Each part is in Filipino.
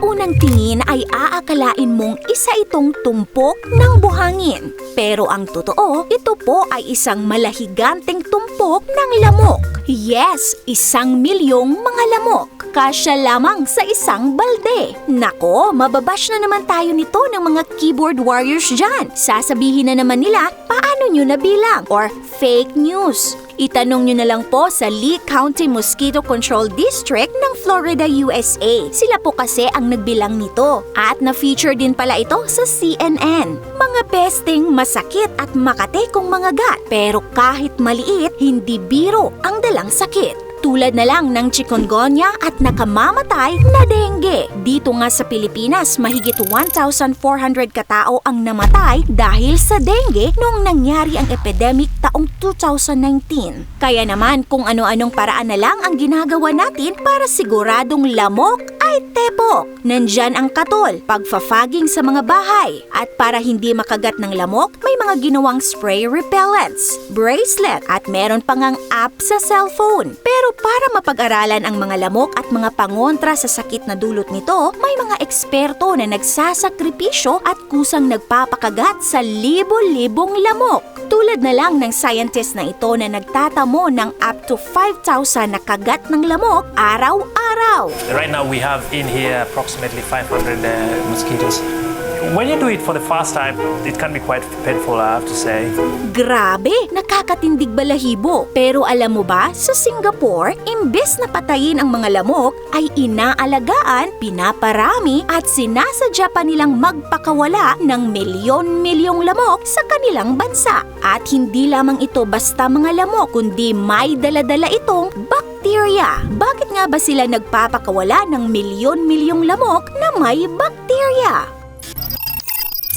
unang tingin ay aakalain mong isa itong tumpok ng buhangin. Pero ang totoo, ito po ay isang malahiganteng tumpok ng lamok. Yes, 1,000,000 mga lamok. Kasya lamang sa isang balde. Nako, mababash na naman tayo nito ng mga keyboard warriors dyan. Sasabihin na naman nila, paano nyo nabilang? Or fake news. Itanong nyo na lang po sa Lee County Mosquito Control District ng Florida, USA. Sila po kasi ang nagbilang nito. At na-feature din pala ito sa CNN. Mga pesting masakit at makatekong mga gat. Pero kahit maliit, hindi biro ang dalang sakit. Tulad na lang ng chikungunya at nakamamatay na dengue. Dito nga sa Pilipinas, mahigit 1,400 katao ang namatay dahil sa dengue noong nangyari ang epidemic taong 2019. Kaya naman kung ano-anong paraan na lang ang ginagawa natin para siguradong lamok ay tepok. Nandyan ang katol, pagfa-fogging sa mga bahay. At para hindi makagat ng lamok, may mga ginawang spray repellents, bracelet at meron pang ang app sa cellphone. Pero para mapag-aralan ang mga lamok at mga pangontra sa sakit na dulot nito, may mga eksperto na nagsasakripisyo at kusang nagpapakagat sa libo-libong lamok. Tulad na lang ng scientist na ito na nagtatamo ng up to 5,000 na kagat ng lamok araw-araw. Right now we have in here approximately 500 mosquitoes. When you do it for the first time, it can be quite painful, I have to say. Grabe, nakakatindig balahibo. Pero alam mo ba, sa Singapore, imbes na patayin ang mga lamok, ay inaalagaan, pinaparami at sinasadya pa nilang magpakawala ng milyon-milyong lamok sa kanilang bansa. At hindi lamang ito basta mga lamok, kundi may dala-dala itong bakterya. Bakit nga ba sila nagpapakawala ng milyon-milyong lamok na may bakterya?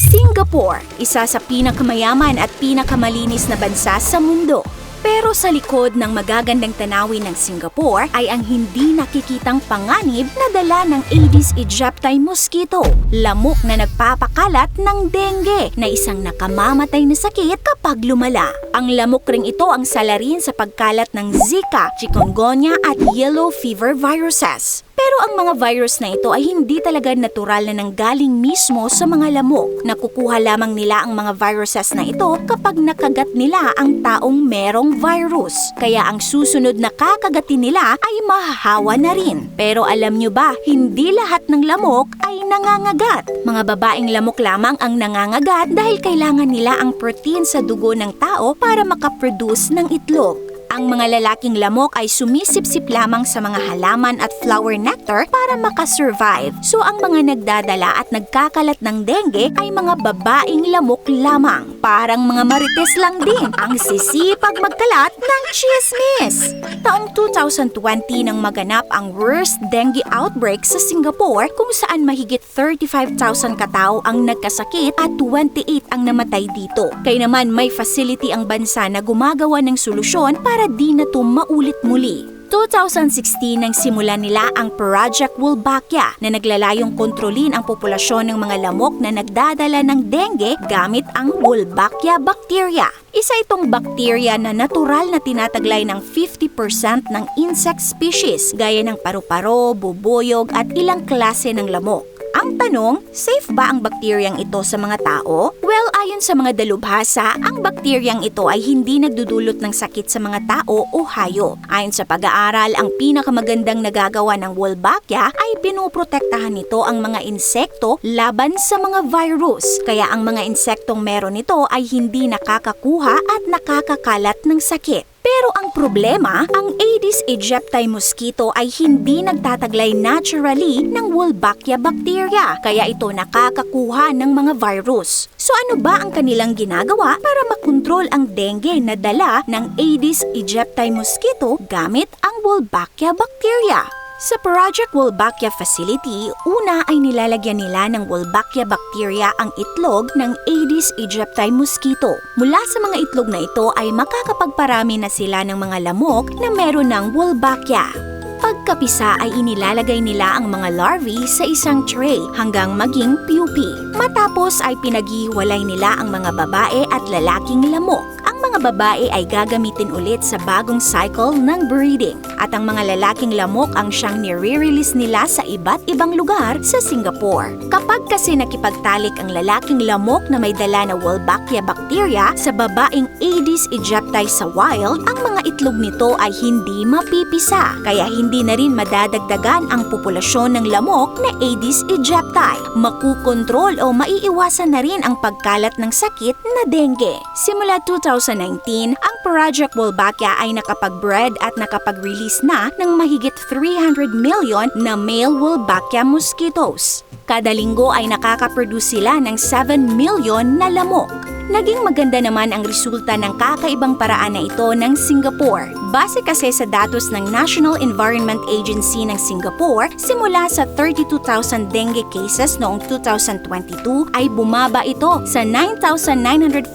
Singapore, isa sa pinakamayaman at pinakamalinis na bansa sa mundo. Pero sa likod ng magagandang tanawin ng Singapore ay ang hindi nakikitang panganib na dala ng Aedes aegypti mosquito, lamok na nagpapakalat ng dengue na isang nakamamatay na sakit kapag lumala. Ang lamok ring ito ang salarin sa pagkalat ng Zika, chikungunya at yellow fever viruses. Pero ang mga virus na ito ay hindi talaga natural na nanggaling mismo sa mga lamok. Nakukuha lamang nila ang mga viruses na ito kapag nakagat nila ang taong merong virus. Kaya ang susunod na kakagatin nila ay mahahawa na rin. Pero alam nyo ba, hindi lahat ng lamok ay nangangagat. Mga babaeng lamok lamang ang nangangagat dahil kailangan nila ang protein sa dugo ng tao para makaproduce ng itlog. Ang mga lalaking lamok ay sumisipsip lamang sa mga halaman at flower nectar para makasurvive. So ang mga nagdadala at nagkakalat ng dengue ay mga babaeng lamok lamang. Parang mga marites lang din ang sisipag magkalat ng chismis. Taong 2020 nang maganap ang worst dengue outbreak sa Singapore kung saan mahigit 35,000 katao ang nagkasakit at 28 ang namatay dito. Kaya naman may facility ang bansa na gumagawa ng solusyon para di na ito maulit muli. 2016 nang simulan nila ang Project Wolbachia na naglalayong kontrolin ang populasyon ng mga lamok na nagdadala ng dengue gamit ang Wolbachia bacteria. Isa itong bacteria na natural na tinataglay ng 50% ng insect species gaya ng paru-paro, bubuyog at ilang klase ng lamok. Ang tanong, safe ba ang bakteryang ito sa mga tao? Well, ayon sa mga dalubhasa, ang bakteryang ito ay hindi nagdudulot ng sakit sa mga tao o hayop. Ayon sa pag-aaral, ang pinakamagandang nagagawa ng Wolbachia ay pinoprotektahan nito ang mga insekto laban sa mga virus. Kaya ang mga insektong meron nito ay hindi nakakakuha at nakakakalat ng sakit. Pero ang problema, ang Aedes aegypti mosquito ay hindi nagtataglay naturally ng Wolbachia bacteria, kaya ito nakakakuha ng mga virus. So ano ba ang kanilang ginagawa para makontrol ang dengue na dala ng Aedes aegypti mosquito gamit ang Wolbachia bacteria? Sa Project Wolbachia Facility, una ay nilalagyan nila ng Wolbachia bacteria ang itlog ng Aedes aegypti mosquito. Mula sa mga itlog na ito ay makakapagparami na sila ng mga lamok na meron ng Wolbachia. Pagkapisa ay inilalagay nila ang mga larvae sa isang tray hanggang maging pupae. Matapos ay pinaghihiwalay nila ang mga babae at lalaking lamok. Ang mga mga babae ay gagamitin ulit sa bagong cycle ng breeding at ang mga lalaking lamok ang siyang nire-release nila sa iba't ibang lugar sa Singapore. Kapag kasi nakipagtalik ang lalaking lamok na may dala na Wolbachia bacteria sa babaeng Aedes aegypti sa wild, ang mga itlog nito ay hindi mapipisa, kaya hindi na rin madadagdagan ang populasyon ng lamok na Aedes aegypti. Makukontrol o maiiwasan na rin ang pagkalat ng sakit na dengue. Simula 2019, ang Project Wolbachia ay nakapag-bred at nakapag-release na ng mahigit 300 million na male Wolbachia mosquitoes. Kada linggo ay nakakaproduce sila ng 7 million na lamok. Naging maganda naman ang resulta ng kakaibang paraan na ito ng Singapore. Base kasi sa datos ng National Environment Agency ng Singapore, simula sa 32,000 dengue cases noong 2022 ay bumaba ito sa 9,949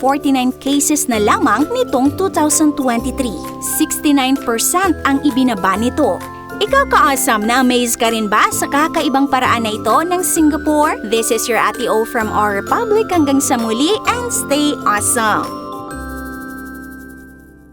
cases na lamang nitong 2023. 69% ang ibinaba nito. Ikaw ka-awesome, na-amaze ka rin ba sa kakaibang paraan na ito ng Singapore? This is your Ate O from our Republic. Hanggang sa muli and stay awesome!